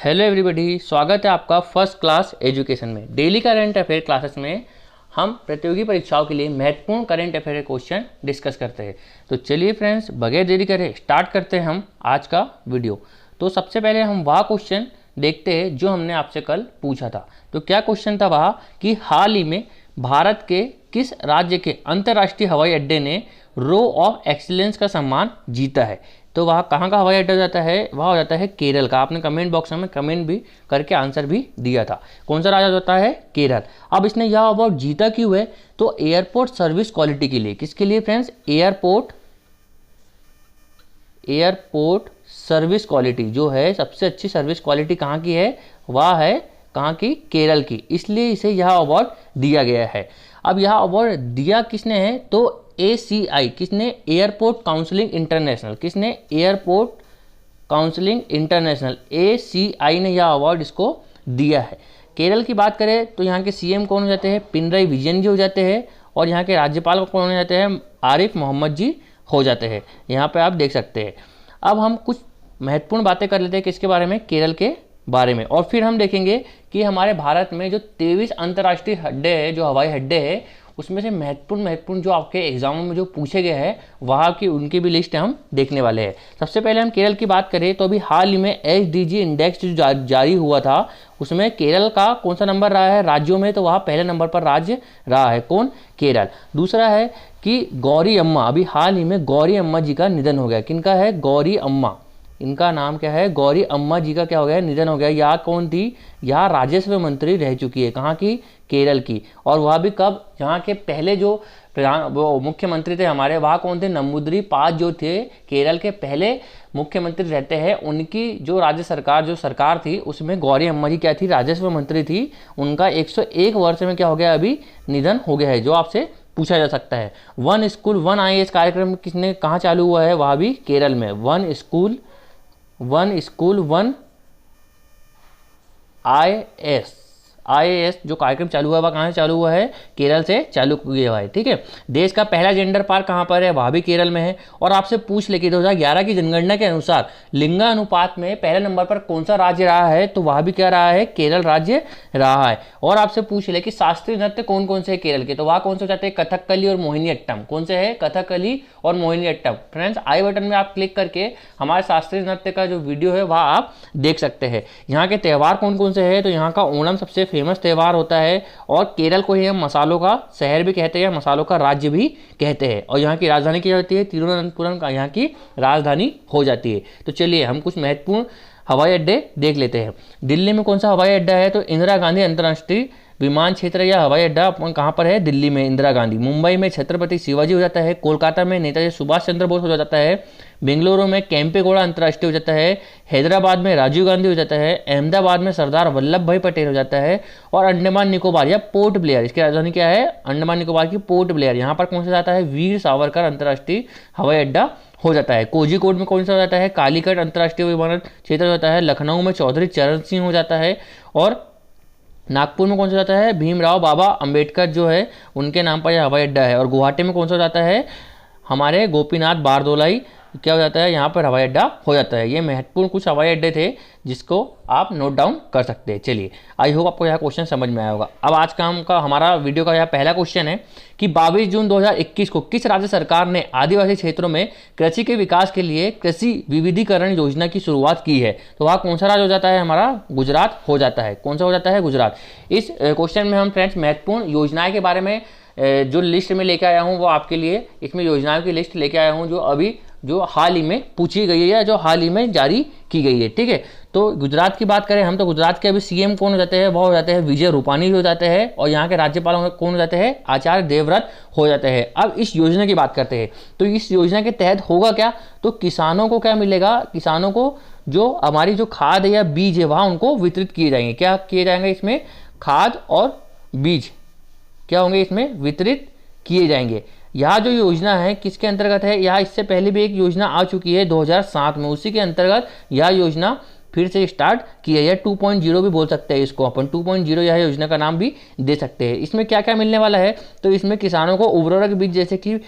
Hello everybody, स्वागत है आपका फर्स्ट क्लास एजुकेशन में। डेली करंट अफेयर क्लासेस में हम प्रतियोगी परीक्षाओं के लिए महत्वपूर्ण करंट अफेयर क्वेश्चन डिस्कस करते हैं। तो चलिए फ्रेंड्स, बगैर देरी करे स्टार्ट करते हैं हम आज का वीडियो। तो सबसे पहले हम वह क्वेश्चन देखते हैं जो हमने आपसे कल पूछा था। तो क्या क्वेश्चन था वह कि हाल ही में भारत के किस राज्य के अंतर्राष्ट्रीय हवाई अड्डे ने रो ऑफ एक्सीलेंस का सम्मान जीता है। तो वह कहाँ का हवाई अड्डा हो जाता है, वह हो जाता है केरल का। आपने कमेंट बॉक्स में कमेंट भी करके आंसर भी दिया था। कौन सा राज्य होता है? केरल। अब इसने यह अवार्ड जीता क्यों है? तो एयरपोर्ट सर्विस क्वालिटी के लिए। किसके लिए फ्रेंड्स? एयरपोर्ट सर्विस क्वालिटी जो है, सबसे अच्छी सर्विस क्वालिटी कहाँ की है? वह है कहाँ की? केरल की। इसलिए इसे यह अवार्ड दिया गया है। अब यह अवार्ड दिया किसने है? तो ACI, किसने? Airport counselling international. किसने? एयरपोर्ट काउंसिलिंग इंटरनेशनल, ACI ने यह अवार्ड इसको दिया है। केरल की बात करें तो यहाँ के CM कौन हो जाते हैं? पिनराई विजयन जी हो जाते हैं। और यहाँ के राज्यपाल कौन हो जाते हैं? आरिफ मोहम्मद जी हो जाते हैं। यहाँ पे आप देख सकते हैं। अब हम कुछ महत्वपूर्ण बातें कर लेते हैं किसके बारे में? केरल के बारे में। और फिर हम देखेंगे कि हमारे भारत में जो 23 अंतर्राष्ट्रीय अड्डे हैं, जो हवाई अड्डे हैं, उसमें से महत्वपूर्ण जो आपके एग्जामों में जो पूछे गए हैं वहाँ की उनकी भी लिस्ट हम देखने वाले हैं। सबसे पहले हम केरल की बात करें तो अभी हाल ही में SDG इंडेक्स जो जारी हुआ था उसमें केरल का कौन सा नंबर रहा है राज्यों में? तो वहाँ पहले नंबर पर राज्य रहा है। कौन? केरल। दूसरा है कि गौरी अम्मा, अभी हाल ही में गौरी अम्मा जी का निधन हो गया। किनका है? गौरी अम्मा। इनका नाम क्या है? गौरी अम्मा जी का क्या हो गया? निधन हो गया। यह कौन थी? यह राजस्व मंत्री रह चुकी है। कहाँ की? केरल की। और वह भी कब? यहाँ के पहले जो वो मुख्यमंत्री थे हमारे, वह कौन थे? नंबूदरी पाल जो थे केरल के पहले मुख्यमंत्री रहते हैं। उनकी जो राज्य सरकार जो सरकार थी उसमें गौरी अम्मा जी क्या थी? राजस्व मंत्री थी। उनका 101 वर्ष में क्या हो गया? अभी निधन हो गया है, जो आपसे पूछा जा सकता है। वन स्कूल वन IAS कार्यक्रम किसने कहाँ चालू हुआ है? वह भी केरल में। वन स्कूल वन IAS जो कार्यक्रम चालू हुआ है वह कहाँ से चालू हुआ है? केरल से चालू किया हुआ है। ठीक है। देश का पहला जेंडर पार्क कहाँ पर है? वह भी केरल में है। और आपसे पूछ ले कि 2011 की जनगणना के अनुसार लिंगानुपात में पहले नंबर पर कौन सा राज्य रहा है? तो वह भी क्या रहा है? केरल राज्य रहा है। और आपसे पूछ ले कि शास्त्रीय नृत्य कौन कौन से है केरल के? तो वह कौन से हो जाते हैं? कथकली और मोहिनीअट्टम। कौन से है? कथकली और मोहिनीअट्टम। फ्रेंड्स, आई बटन में आप क्लिक करके हमारे शास्त्रीय नृत्य का जो वीडियो है वह आप देख सकते हैं। यहाँ के त्यौहार कौन कौन से है? तो यहाँ का ओणम सबसे फेमस त्यौहार होता है। और केरल को ही हम मसालों का शहर भी कहते हैं, मसालों का राज्य भी कहते हैं। और यहाँ की राजधानी क्या होती है? तिरुवनंतपुरम का यहाँ की राजधानी हो जाती है। तो चलिए हम कुछ महत्वपूर्ण हवाई अड्डे देख लेते हैं। दिल्ली में कौन सा हवाई अड्डा है? तो इंदिरा गांधी अंतर्राष्ट्रीय विमान क्षेत्र या हवाई अड्डा अपन कहाँ पर है? दिल्ली में, इंदिरा गांधी। मुंबई में छत्रपति शिवाजी हो जाता है। कोलकाता में नेताजी सुभाष चंद्र बोस हो जाता है। बेंगलुरु में केम्पेगौड़ा अंतर्राष्ट्रीय हो जाता है। हैदराबाद में राजीव गांधी हो जाता है। अहमदाबाद में सरदार वल्लभ भाई पटेल हो जाता है। और अंडमान निकोबार या पोर्ट ब्लेयर, इसकी राजधानी क्या है? अंडमान निकोबार की पोर्ट ब्लेयर। यहाँ पर कौन सा जाता है? वीर सावरकर अंतर्राष्ट्रीय हवाई अड्डा हो जाता है। कोझीकोड में कौन सा हो जाता है? कालीकट अंतर्राष्ट्रीय विमानन क्षेत्र हो जाता है। लखनऊ में चौधरी चरण सिंह हो जाता है। और नागपुर में कौन सा जाता है? भीमराव बाबा अंबेडकर जो है उनके नाम पर यह हवाई अड्डा है। और गुवाहाटी में कौन सा जाता है? हमारे गोपीनाथ बारदोलाई क्या हो जाता है? यहाँ पर हवाई अड्डा हो जाता है। ये महत्वपूर्ण कुछ हवाई अड्डे थे जिसको आप नोट डाउन कर सकते हैं। चलिए, आई होप आपको यह क्वेश्चन समझ में आया होगा। अब आज का हमारा वीडियो का यह पहला क्वेश्चन है कि 22 जून 2021 को किस राज्य सरकार ने आदिवासी क्षेत्रों में कृषि के विकास के लिए कृषि विविधीकरण योजना की शुरुआत की है? तो वह कौन सा राज्य हो जाता है? हमारा गुजरात हो जाता है। कौन सा हो जाता है? गुजरात। इस क्वेश्चन में हम फ्रेंड्स महत्वपूर्ण योजनाएं के बारे में जो लिस्ट में लेके आया हूँ वो आपके लिए इसमें योजनाओं की लिस्ट लेके आया हूँ जो हाल ही में पूछी गई है या जो हाल ही में जारी की गई है। ठीक है। तो गुजरात की बात करें हम तो गुजरात के अभी CM कौन हो जाते हैं? वो हो जाते हैं विजय रूपानी हो जाते हैं। और यहाँ के राज्यपाल कौन हो जाते हैं? आचार्य देवव्रत हो जाते हैं। अब इस योजना की बात करते हैं तो इस योजना के तहत होगा क्या? तो किसानों को क्या मिलेगा? किसानों को जो हमारी जो खाद है या बीज है वहाँ उनको वितरित किए जाएंगे। क्या किए जाएंगे? इसमें खाद और बीज क्या होंगे? इसमें वितरित किए जाएंगे। यह जो योजना है किसके अंतर्गत है? यह इससे पहले भी एक योजना आ चुकी है 2007 में, उसी के अंतर्गत यह योजना फिर से स्टार्ट की है। 2.0 भी बोल सकते हैं इसको अपन, 2.0 यह योजना का नाम भी दे सकते हैं। इसमें क्या क्या मिलने वाला है? तो इसमें किसानों को उर्वरक बीज जैसे कि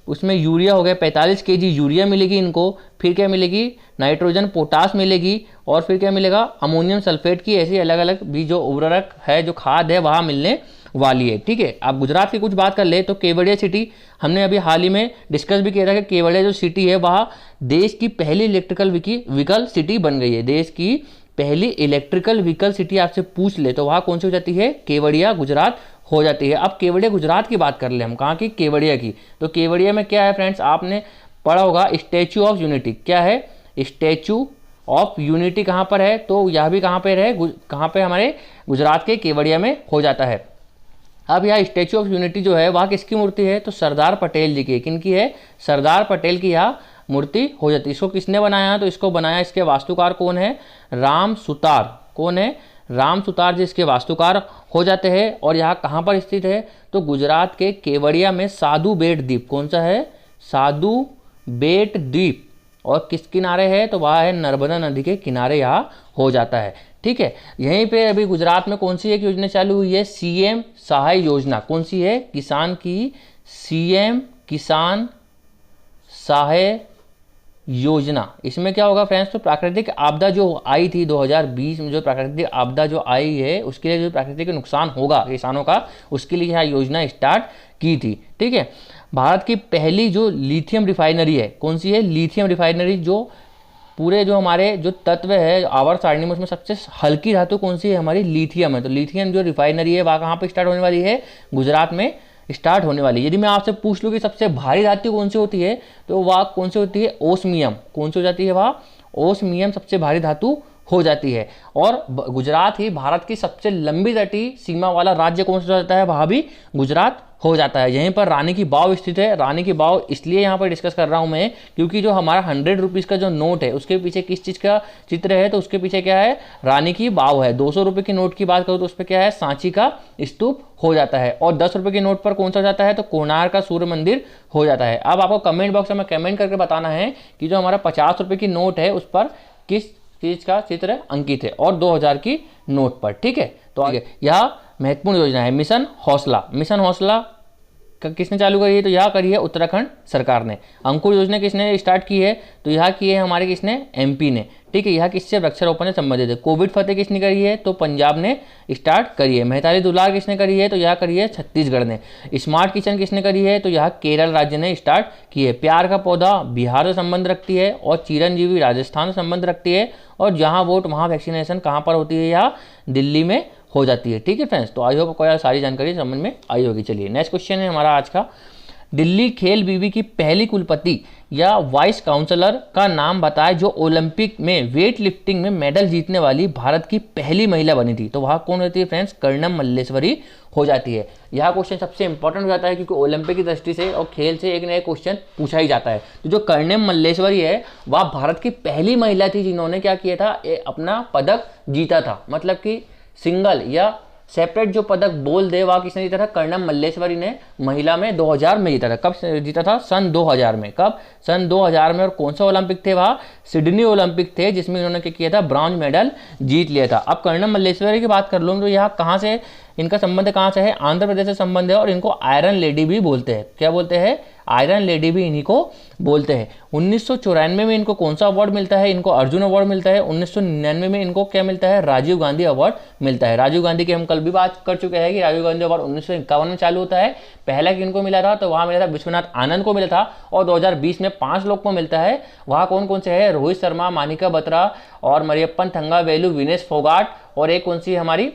उसमें यूरिया हो गया 45 kg यूरिया मिलेगी इनको, फिर क्या मिलेगी नाइट्रोजन पोटास मिलेगी, और फिर क्या मिलेगा अमोनियम सल्फेट की ऐसी अलग अलग भी जो उर्वरक है जो खाद है वहाँ मिलने वाली है। ठीक है, आप गुजरात की कुछ बात कर ले तो केवड़िया सिटी हमने अभी हाल ही में डिस्कस भी किया था कि केवड़िया जो सिटी है वह देश की पहली इलेक्ट्रिकल व्हीकल सिटी बन गई है। देश की पहली इलेक्ट्रिकल व्हीकल सिटी आपसे पूछ ले तो वहाँ कौन सी हो जाती है, केवड़िया गुजरात हो जाती है। अब केवड़िया गुजरात की बात कर ले हम, कहाँ की, केवड़िया की। तो केवड़िया में क्या है फ्रेंड्स, आपने पढ़ा होगा स्टैचू ऑफ यूनिटी। क्या है, स्टैचू ऑफ यूनिटी कहाँ पर है, तो यह भी कहाँ पर है, कहाँ पे हमारे गुजरात के केवड़िया में हो जाता है। अब यह स्टैचू ऑफ यूनिटी जो है वह किसकी मूर्ति है, तो सरदार पटेल जी की। किनकी है, सरदार पटेल की यह मूर्ति हो जाती है। इसको किसने बनाया, तो इसको बनाया, इसके वास्तुकार कौन है, राम सुतार। कौन है, राम सुतार जी इसके वास्तुकार हो जाते हैं। और यह कहाँ पर स्थित है, तो गुजरात के केवड़िया में साधु बेट द्वीप। कौन सा है, साधु बेट द्वीप। और किस किनारे है, तो वह है नर्मदा नदी के किनारे यहाँ हो जाता है। ठीक है, यहीं पे अभी गुजरात में कौन सी एक योजना चालू हुई है, सीएम सहाय योजना। कौन सी है, किसान की सीएम किसान सहाय योजना। इसमें क्या होगा फ्रेंड्स, तो प्राकृतिक आपदा जो आई थी 2020 में, जो प्राकृतिक आपदा जो आई है उसके लिए जो प्राकृतिक नुकसान होगा किसानों का, उसके लिए यह योजना स्टार्ट की थी। ठीक है, भारत की पहली जो लिथियम रिफाइनरी है, कौन सी है, लिथियम रिफाइनरी। जो पूरे जो हमारे जो तत्व है आवर्त सारणी में उसमें सबसे हल्की धातु कौन सी है, हमारी लिथियम है। तो लिथियम जो रिफाइनरी है वह कहाँ पर स्टार्ट होने वाली है, गुजरात में स्टार्ट होने वाली है। यदि मैं आपसे पूछ लूँ कि सबसे भारी धातु कौन सी होती है, तो वह कौन सी होती है, ओस्मियम। कौन सी हो जाती है, वह ओस्मियम सबसे भारी धातु हो जाती है। और गुजरात ही भारत की सबसे लंबी तटीय सीमा वाला राज्य कौन सा हो जाता है, वह भी गुजरात हो जाता है। यहीं पर रानी की वाव स्थित है। रानी की वाव इसलिए यहाँ पर डिस्कस कर रहा हूँ मैं, क्योंकि जो हमारा 100 रुपीज़ का जो नोट है उसके पीछे किस चीज़ का चित्र है, तो उसके पीछे क्या है, रानी की वाव है। 200 रुपये की नोट की बात करूँ तो उस पर क्या है, सांची का स्तूप हो जाता है। और 10 रुपये के नोट पर कौन सा हो जाता है, तो कोणार्क का सूर्य मंदिर हो जाता है। अब आपको कमेंट बॉक्स में कमेंट करके बताना है कि जो हमारा 50 रुपये की नोट है उस पर किस चीज का चित्र अंकित है, और 2000 की नोट पर। ठीक है, तो आगे यह महत्वपूर्ण योजना है मिशन हौसला। मिशन हौसला किसने चालू करी है, तो यह करी है उत्तराखंड सरकार ने। अंकुर योजना किसने स्टार्ट की है, तो यह की है हमारे किसने, एमपी ने। ठीक है, यह किससे, वृक्षारोपण से संबंधित है। कोविड फतेह किसने करी है, तो पंजाब ने स्टार्ट करी है। मेहतारी दुलार किसने करी है, तो यह करी है छत्तीसगढ़ ने। स्मार्ट किचन किसने करी है, तो यह केरल राज्य ने स्टार्ट की है। प्यार का पौधा बिहार से संबंध रखती है, और चिरंजीवी राजस्थान से संबंध रखती है। और जहाँ वोट वहाँ वैक्सीनेशन कहाँ पर होती है, यह दिल्ली में हो जाती है। ठीक है फ्रेंड्स, तो आई होप आपको सारी जानकारी समझ में आई होगी। चलिए नेक्स्ट क्वेश्चन है हमारा आज का, दिल्ली खेल बीवी की पहली कुलपति या वाइस काउंसलर का नाम बताएं जो ओलंपिक में वेट लिफ्टिंग में मेडल जीतने वाली भारत की पहली महिला बनी थी। तो वह कौन होती है फ्रेंड्स, कर्णम मल्लेश्वरी हो जाती है। यह क्वेश्चन सबसे इंपॉर्टेंट हो जाता है क्योंकि ओलंपिक की दृष्टि से और खेल से एक नया क्वेश्चन पूछा ही जाता है। तो जो कर्णम मल्लेश्वरी है वह भारत की पहली महिला थी जिन्होंने क्या किया था, अपना पदक जीता था। मतलब कि सिंगल या सेपरेट जो पदक बोल दे वह किसने जीता था, कर्णम मल्लेश्वरी ने महिला में 2000 में जीता था। कब जीता था, सन 2000 में। कब, सन 2000 में। और कौन सा ओलंपिक थे, वह सिडनी ओलंपिक थे जिसमें इन्होंने क्या किया था, ब्रॉन्ज मेडल जीत लिया था। अब कर्णम मल्लेश्वरी की बात कर लूँ तो यह कहाँ से, इनका संबंध कहाँ से है, आंध्र प्रदेश से संबंध है। और इनको आयरन लेडी भी बोलते हैं। क्या बोलते हैं, आयरन लेडी भी इन्हीं को बोलते हैं। 1994 में इनको कौन सा अवार्ड मिलता है, इनको अर्जुन अवार्ड मिलता है। 1999 में इनको क्या मिलता है, राजीव गांधी अवार्ड मिलता है। राजीव गांधी की हम कल भी बात कर चुके हैं कि राजीव गांधी अवार्ड 1951 में चालू होता है। पहला किनको मिला था, तो वहाँ मिला था विश्वनाथ आनंद को मिला था। और 2020 में 5 लोग को मिलता है। वहाँ कौन कौन से है, रोहित शर्मा, मानिका बत्रा और मरियप्पन थंगावेलु, विनेश फोगाट, और एक कौन सी हमारी,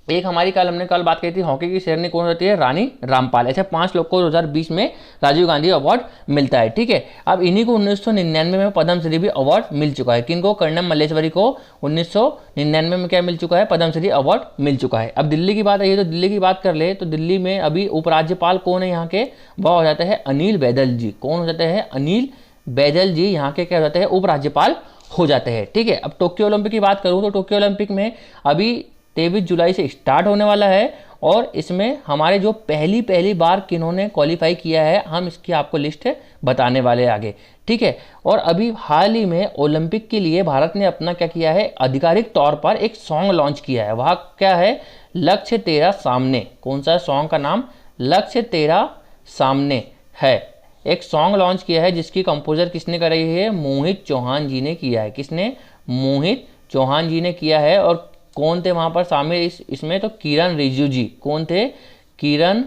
एक हमारी कल बात कही थी हॉकी की शेरनी कौन होती है, रानी रामपाल। ऐसे 5 लोग को 2020 में राजीव गांधी अवार्ड मिलता है। ठीक है, अब इन्हीं को 1999 में पद्मश्री भी अवार्ड मिल चुका है। किनको, कर्णम मल्लेश्वरी को 1999 में क्या मिल चुका है, पद्मश्री अवार्ड मिल चुका है। अब दिल्ली की बात आई है तो दिल्ली की बात कर ले तो दिल्ली में अभी उपराज्यपाल कौन है यहाँ के, वह हो जाते हैं अनिल बैदल जी। कौन हो जाते हैं, अनिल बैदल जी यहाँ के क्या हो जाते हैं, उपराज्यपाल हो जाते हैं। ठीक है, अब टोक्यो ओलंपिक की बात करूँ तो टोक्यो ओलंपिक में अभी 23 जुलाई से स्टार्ट होने वाला है। और इसमें हमारे जो पहली बार किन्होंने क्वालिफाई किया है, हम इसकी आपको लिस्ट बताने वाले आगे। ठीक है, और अभी हाल ही में ओलंपिक के लिए भारत ने अपना क्या किया है, आधिकारिक तौर पर एक सॉन्ग लॉन्च किया है। वह क्या है, लक्ष्य तेरा सामने। कौन सा सॉन्ग का नाम, लक्ष्य तेरा सामने है। एक सॉन्ग लॉन्च किया है जिसकी कंपोजर किसने करी है, मोहित चौहान जी ने किया है। किसने, मोहित चौहान जी ने किया है। और कौन थे वहाँ पर शामिल इसमें, तो किरण रिजिजू जी। कौन थे, किरण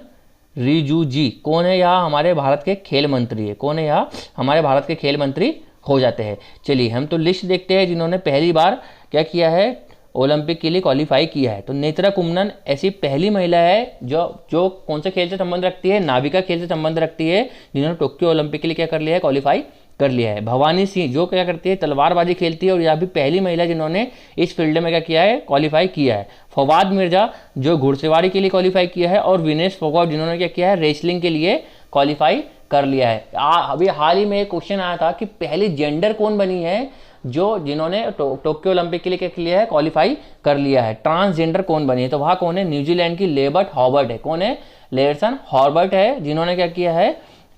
रिजिजू जी। कौन है यहाँ, हमारे भारत के खेल मंत्री है। कौन है यहाँ, हमारे भारत के खेल मंत्री हो जाते हैं। चलिए हम तो लिस्ट देखते हैं जिन्होंने पहली बार क्या किया है, ओलंपिक के लिए क्वालिफाई किया है। तो नेत्रा कुम्मनन ऐसी पहली महिला है जो कौन से खेल से संबंध रखती है, नाविका खेल से संबंध रखती है, जिन्होंने टोक्यो ओलंपिक के लिए क्या कर लिया है, क्वालिफाई कर लिया है। भवानी सिंह जो क्या करती है, तलवारबाजी खेलती है और यह भी पहली महिला जिन्होंने इस फील्ड में क्या किया है, क्वालिफाई किया है। फवाद मिर्जा जो घुड़सवारी के लिए क्वालिफाई किया है, और विनेश फोगाट जिन्होंने क्या किया है, रेसलिंग के लिए क्वालिफाई कर लिया है। अभी हाल ही में एक क्वेश्चन आया था कि पहली जेंडर कौन बनी है जिन्होंने टोक्यो ओलंपिक के लिए क्या किया है, क्वालिफाई कर लिया है। ट्रांसजेंडर कौन बनी है, तो वहाँ कौन है, न्यूजीलैंड की लेबर्ट हॉबर्ट है। कौन है, लेरसन हॉबर्ट है, जिन्होंने क्या किया है,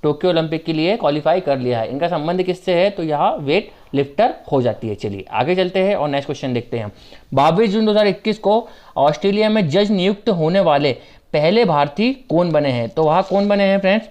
टोक्यो ओलंपिक के लिए क्वालिफाई कर लिया है। इनका संबंध किससे है, तो यहाँ वेट लिफ्टर हो जाती है। चलिए आगे चलते हैं और नेक्स्ट क्वेश्चन देखते हैं। 22 जून 2021 को ऑस्ट्रेलिया में जज नियुक्त होने वाले पहले भारतीय कौन बने हैं, तो वहाँ कौन बने हैं फ्रेंड्स,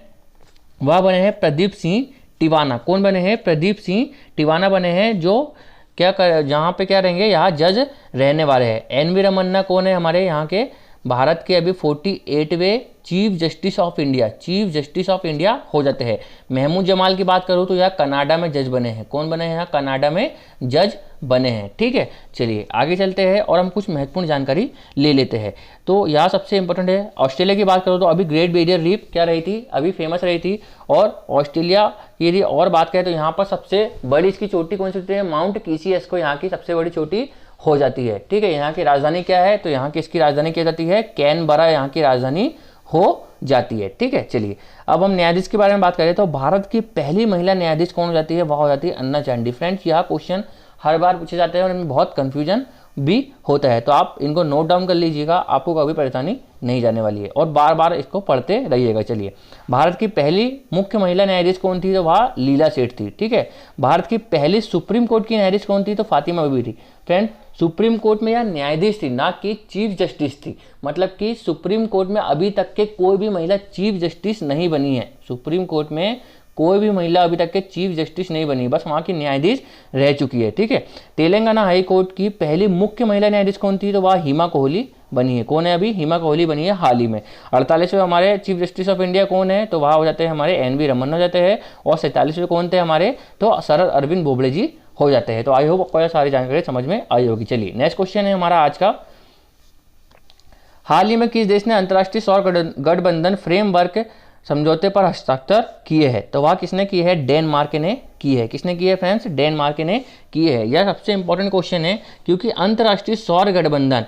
वह बने हैं प्रदीप सिंह टिवाना। कौन बने हैं, प्रदीप सिंह टिवाना बने हैं, जो क्या कर जहाँ पे क्या रहेंगे, यहाँ जज रहने वाले हैं। एन.वी. रमन्ना कौन है, हमारे यहाँ के भारत के अभी 48वें chief justice of India, chief justice of India हो जाते हैं। महमूद जमाल की बात करूँ तो यहाँ कनाडा में जज बने हैं। कौन बने हैं, यहाँ कनाडा में जज बने हैं। ठीक है, चलिए आगे चलते हैं और हम कुछ महत्वपूर्ण जानकारी ले लेते हैं। तो यहाँ सबसे इंपॉर्टेंट है, ऑस्ट्रेलिया की बात करो तो अभी ग्रेट बैरियर रीफ क्या रही थी, अभी फेमस रही थी। और ऑस्ट्रेलिया की यदि और बात करें तो यहाँ पर सबसे बड़ी इसकी चोटी कौन सी होती है, माउंट कीसीएस को यहाँ की सबसे बड़ी चोटी हो जाती है। ठीक है, यहाँ की राजधानी क्या है, तो यहाँ की इसकी राजधानी क्या जाती है, कैनबरा यहाँ की राजधानी हो जाती है। ठीक है, चलिए अब हम न्यायाधीश के बारे में बात करें तो भारत की पहली महिला न्यायाधीश कौन हो जाती है, वह हो जाती है अन्ना चांडी। फ्रेंड्स यह क्वेश्चन हर बार पूछे जाते हैं और इनमें बहुत कंफ्यूजन भी होता है, तो आप इनको नोट डाउन कर लीजिएगा, आपको कभी परेशानी नहीं जाने वाली है और बार बार इसको पढ़ते रहिएगा। चलिए, भारत की पहली मुख्य महिला न्यायाधीश कौन थी, तो वह लीला सेठ थी। ठीक है, भारत की पहली सुप्रीम कोर्ट की न्यायाधीश कौन थी, तो फातिमा बीबी थी। फ्रेंड सुप्रीम कोर्ट में यह न्यायाधीश थी, ना कि चीफ जस्टिस थी। मतलब कि सुप्रीम कोर्ट में अभी तक के कोई भी महिला चीफ जस्टिस नहीं बनी है। सुप्रीम कोर्ट में कोई भी महिला अभी तक के चीफ जस्टिस नहीं बनी, बस वहाँ की न्यायाधीश रह चुकी है। ठीक है, तेलंगाना हाई कोर्ट की पहली मुख्य महिला न्यायाधीश कौन थी, तो वह हिमा कोहली बनी है। कौन है, अभी हिमा कोहली बनी है हाल ही में। 48वें हमारे चीफ जस्टिस ऑफ इंडिया कौन है, तो वहाँ हो जाते हैं हमारे एन.वी. रमन्ना हो जाते हैं। और 47वें कौन थे हमारे, तो शरद अरविंद बोबड़े जी हो जाते हैं। तो आई होप आपको यह सारी जानकारी समझ में आई होगी। चलिए नेक्स्ट क्वेश्चन है हमारा आज का, हाल ही में किस देश ने अंतर्राष्ट्रीय सौर गठबंधन फ्रेमवर्क समझौते पर हस्ताक्षर किए हैं, तो वह किसने किए है, डेनमार्क ने की है। किसने की है फ्रेंड्स, डेनमार्क ने की है। यह सबसे इंपॉर्टेंट क्वेश्चन है क्योंकि अंतर्राष्ट्रीय सौर गठबंधन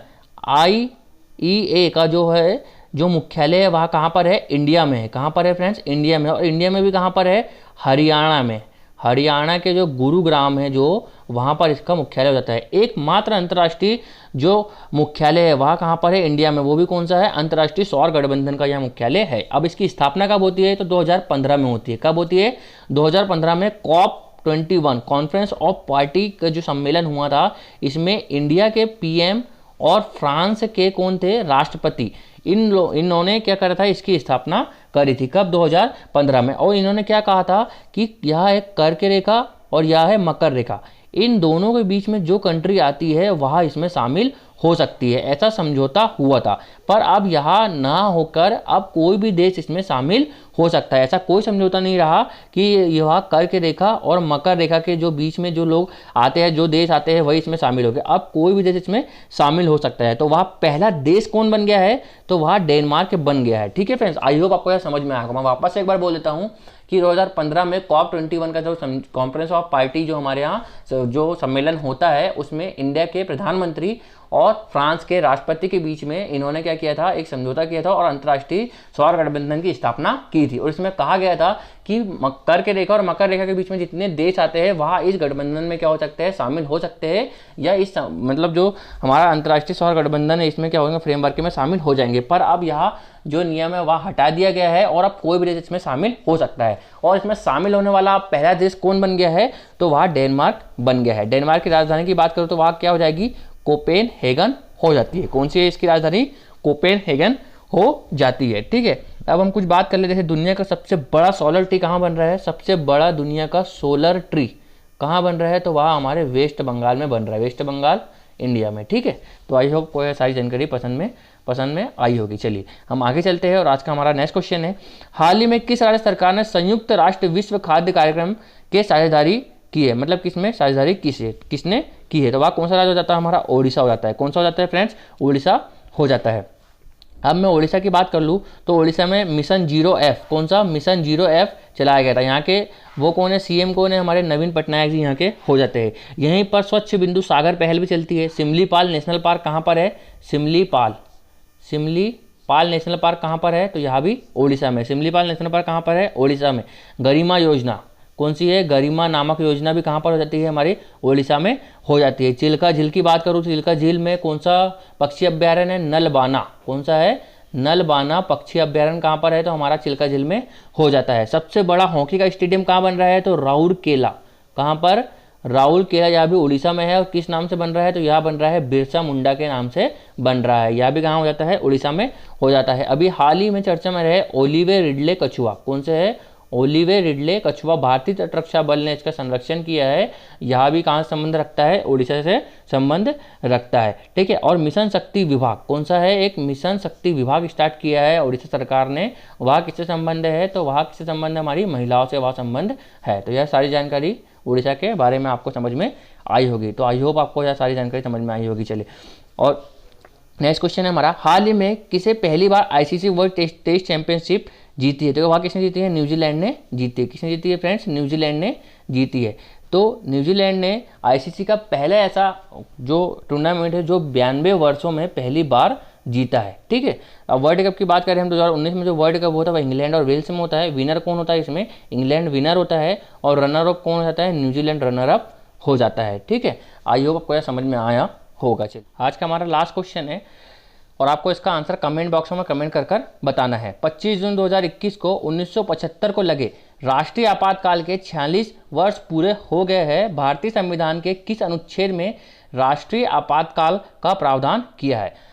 IEA का जो मुख्यालय है वह कहाँ पर है, इंडिया में है। कहाँ पर है फ्रेंड्स, इंडिया में। और इंडिया में भी कहाँ पर है, हरियाणा में। हरियाणा के जो गुरुग्राम है जो वहाँ पर इसका मुख्यालय हो जाता है। एकमात्र अंतर्राष्ट्रीय जो मुख्यालय है वहाँ कहाँ पर है, इंडिया में। वो भी कौन सा है, अंतर्राष्ट्रीय सौर गठबंधन का यह मुख्यालय है। अब इसकी स्थापना कब होती है, तो 2015 में होती है। कब होती है, 2015 में COP21 कॉन्फ्रेंस ऑफ पार्टी का जो सम्मेलन हुआ था, इसमें इंडिया के PM और फ्रांस के कौन थे, राष्ट्रपति, इन्होंने क्या करा था, इसकी स्थापना करी थी। कब, 2015 में। और इन्होंने क्या कहा था कि यह एक कर्क रेखा और यह है मकर रेखा, इन दोनों के बीच में जो कंट्री आती है वह इसमें शामिल हो सकती है, ऐसा समझौता हुआ था। पर अब यहाँ ना होकर अब कोई भी देश इसमें शामिल हो सकता है। ऐसा कोई समझौता नहीं रहा कि यह कर्क रेखा और मकर रेखा के जो बीच में जो लोग आते हैं, जो देश आते हैं वही इसमें शामिल हो गए। अब कोई भी देश इसमें शामिल हो सकता है। तो वह पहला देश कौन बन गया है, तो वह डेनमार्क बन गया है। ठीक है फ्रेंड्स, आई होप आपको यह समझ में आएगा। मैं वापस एक बार बोल देता हूँ कि 2015 में COP21 का जो कॉन्फ्रेंस ऑफ पार्टी जो हमारे यहाँ जो सम्मेलन होता है, उसमें इंडिया के प्रधानमंत्री और फ्रांस के राष्ट्रपति के बीच में इन्होंने क्या किया था, एक समझौता किया था और अंतर्राष्ट्रीय सौर गठबंधन की स्थापना की थी। और इसमें कहा गया था कि कर्क रेखा और मकर रेखा के बीच में जितने देश आते हैं वह इस गठबंधन में क्या हो सकते हैं, शामिल हो सकते हैं, या इस मतलब जो हमारा अंतर्राष्ट्रीय सौर गठबंधन है इसमें क्या होंगे, फ्रेमवर्क में शामिल हो जाएंगे। पर अब यहाँ जो नियम है वह हटा दिया गया है और अब कोई भी देश इसमें शामिल हो सकता है। और इसमें शामिल होने वाला पहला देश कौन बन गया है, तो वह डेनमार्क बन गया है। डेनमार्क की राजधानी की बात करूँ तो वह क्या हो जाएगी, कोपेनहेगन हो जाती है। कौन सी है इसकी राजधानी, कोपेनहेगन हो जाती है। ठीक है, अब हम कुछ बात कर लेते हैं दुनिया का सबसे बड़ा सोलर ट्री कहाँ बन रहा है। सबसे बड़ा दुनिया का सोलर ट्री कहाँ बन रहा है, तो वह हमारे वेस्ट बंगाल में बन रहा है, वेस्ट बंगाल इंडिया में। ठीक है, तो आई होप को सारी जानकारी पसंद में आई होगी। चलिए हम आगे चलते हैं और आज का हमारा नेक्स्ट क्वेश्चन है, हाल ही में किस राज्य सरकार ने संयुक्त राष्ट्र विश्व खाद्य कार्यक्रम के साझेदारी की है, मतलब किसमें साझेदारी किसने की है, तो वह कौन सा राज्य हो जाता है हमारा, ओडिशा हो जाता है। कौन सा हो जाता है फ्रेंड्स, ओडिशा हो जाता है। अब मैं ओडिशा की बात कर लूँ तो ओडिशा में मिशन 0F, कौन सा मिशन 0F चलाया गया था। यहाँ के वो कौन है, सीएम कौन है, हमारे नवीन पटनायक जी यहाँ के हो जाते हैं। यहीं पर स्वच्छ बिंदु सागर पहल भी चलती है। सिमलीपाल नेशनल पार्क कहाँ पर है, सिमलीपाल नेशनल पार्क कहाँ पर है, तो यहाँ भी ओडिशा में। सिमलीपाल नेशनल पार्क कहाँ पर है, ओडिशा में। गरिमा योजना कौन सी है, गरिमा नामक योजना भी कहाँ पर हो जाती है, हमारी ओडिशा में हो जाती है। चिल्का झील की बात करूँ, चिल्का झील में कौन सा पक्षी अभ्यारण्य है, नलबाना, कौन सा है, नलबाना पक्षी अभ्यारण्य कहाँ पर है, तो हमारा चिल्का झील में हो जाता है। सबसे बड़ा हॉकी का स्टेडियम कहाँ बन रहा है, तो राउरकेला, कहाँ पर, राउरकेला, यह भी उड़ीसा में है। और किस नाम से बन रहा है, तो यह बन रहा है बिरसा मुंडा के नाम से बन रहा है। यह भी कहाँ हो जाता है, उड़ीसा में हो जाता है। अभी हाल ही में चर्चा में रहे ओलिवे रिडले कछुआ, कौन से है, ओलिवे रिडले कछुआ, भारतीय तटरक्षा बल ने इसका संरक्षण किया है। यह भी कहाँ से संबंध रखता है, उड़ीसा से संबंध रखता है। ठीक है, और मिशन शक्ति विभाग कौन सा है, एक मिशन शक्ति विभाग स्टार्ट किया है उड़ीसा सरकार ने। वह किससे संबंध है, तो वह किससे संबंध है, हमारी महिलाओं से वह संबंध है। तो यह सारी जानकारी उड़ीसा के बारे में आपको समझ में आई होगी। तो आई होप आपको यह सारी जानकारी समझ में आई होगी। चलिए, और नेक्स्ट क्वेश्चन है हमारा, हाल ही में किसे पहली बार आईसीसी वर्ल्ड टेस्ट चैंपियनशिप जीती है, तो वहाँ किसने जीती है, न्यूजीलैंड ने जीती है। किसने जीती है फ्रेंड्स, न्यूजीलैंड ने जीती है। तो न्यूजीलैंड ने आईसीसी का पहला ऐसा जो टूर्नामेंट है जो 92 वर्षों में पहली बार जीता है। ठीक है, अब वर्ल्ड कप की बात करें हम 2019 में जो वर्ल्ड कप होता है वह इंग्लैंड और वेल्स में होता है। विनर कौन होता है इसमें, इंग्लैंड विनर होता है, और रनर अप कौन होता है, न्यूजीलैंड रनर अप हो जाता है। ठीक है, आई होप आपको यह समझ में आया होगा। चलिए, आज का हमारा लास्ट क्वेश्चन है और आपको इसका आंसर कमेंट बॉक्स में कमेंट कर बताना है। 25 जून 2021 को 1975 को लगे राष्ट्रीय आपातकाल के 46 वर्ष पूरे हो गए हैं। भारतीय संविधान के किस अनुच्छेद में राष्ट्रीय आपातकाल का प्रावधान किया है।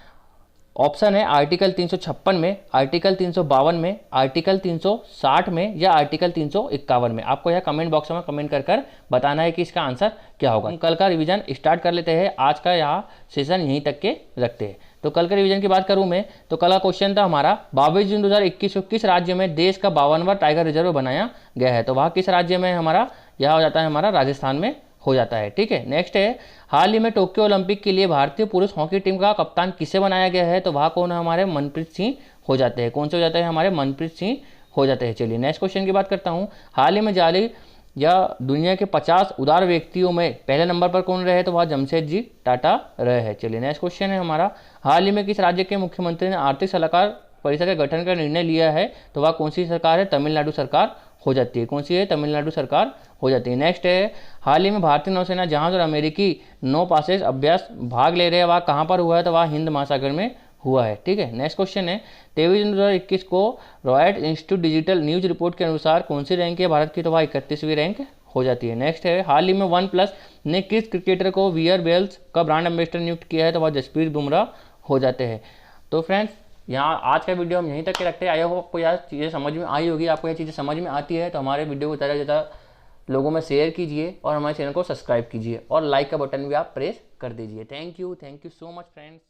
ऑप्शन है आर्टिकल 356 में, आर्टिकल 352 में, आर्टिकल 360 में, या आर्टिकल 351 में। आपको यह कमेंट बॉक्स में कमेंट कर बताना है कि इसका आंसर क्या होगा। कल का रिवीजन स्टार्ट कर लेते हैं। आज का यहाँ सेशन यहीं तक के रखते हैं। तो कल के रिवीजन की बात करूं मैं, तो कल का क्वेश्चन था हमारा 22 जून 2021 को किस राज्य में देश का 52वां टाइगर रिजर्व बनाया गया है, तो वह किस राज्य में हमारा, यह हो जाता है हमारा राजस्थान में हो जाता है। ठीक है, नेक्स्ट है, हाल ही में टोक्यो ओलंपिक के लिए भारतीय पुरुष हॉकी टीम का कप्तान किसे बनाया गया है, तो वह कौन है, हमारे मनप्रीत सिंह हो जाते हैं। कौन से हो जाते हैं, हमारे मनप्रीत सिंह हो जाते हैं। चलिए नेक्स्ट क्वेश्चन की बात करता हूँ, हाल ही में जारी या दुनिया के 50 उदार व्यक्तियों में पहले नंबर पर कौन रहे, तो वह जमशेदजी टाटा रहे हैं। चलिए नेक्स्ट क्वेश्चन है हमारा, हाल ही में किस राज्य के मुख्यमंत्री ने आर्थिक सलाहकार परिषद के गठन का निर्णय लिया है, तो वह कौन सी सरकार है, तमिलनाडु सरकार हो जाती है। कौन सी है, तमिलनाडु सरकार हो जाती है। नेक्स्ट है, हाल ही में भारतीय नौसेना जहाज और अमेरिकी नौ पासेज अभ्यास भाग ले रहे हैं, वह कहाँ पर हुआ है, तो वह हिंद महासागर में हुआ है। ठीक है, नेक्स्ट क्वेश्चन है, 23 जून 2021 को riot institute digital news report के अनुसार कौन सी रैंक है भारत की, तो वह 31वीं रैंक हो जाती है। नेक्स्ट है, हाल ही में OnePlus ने किस क्रिकेटर को वियर बेल्स का ब्रांड एम्बेसडर नियुक्त किया है, तो वह जसप्रीत बुमराह हो जाते हैं। तो फ्रेंड्स, यहाँ आज का वीडियो हम यहीं तक के रखते हैं। आई होप आपको यह चीज़ें समझ में आई होगी। आपको यह चीज़ें समझ में आती है तो हमारे वीडियो को ज़्यादा से ज़्यादा लोगों में शेयर कीजिए और हमारे चैनल को सब्सक्राइब कीजिए और लाइक का बटन भी आप प्रेस कर दीजिए। Thank you so much friends.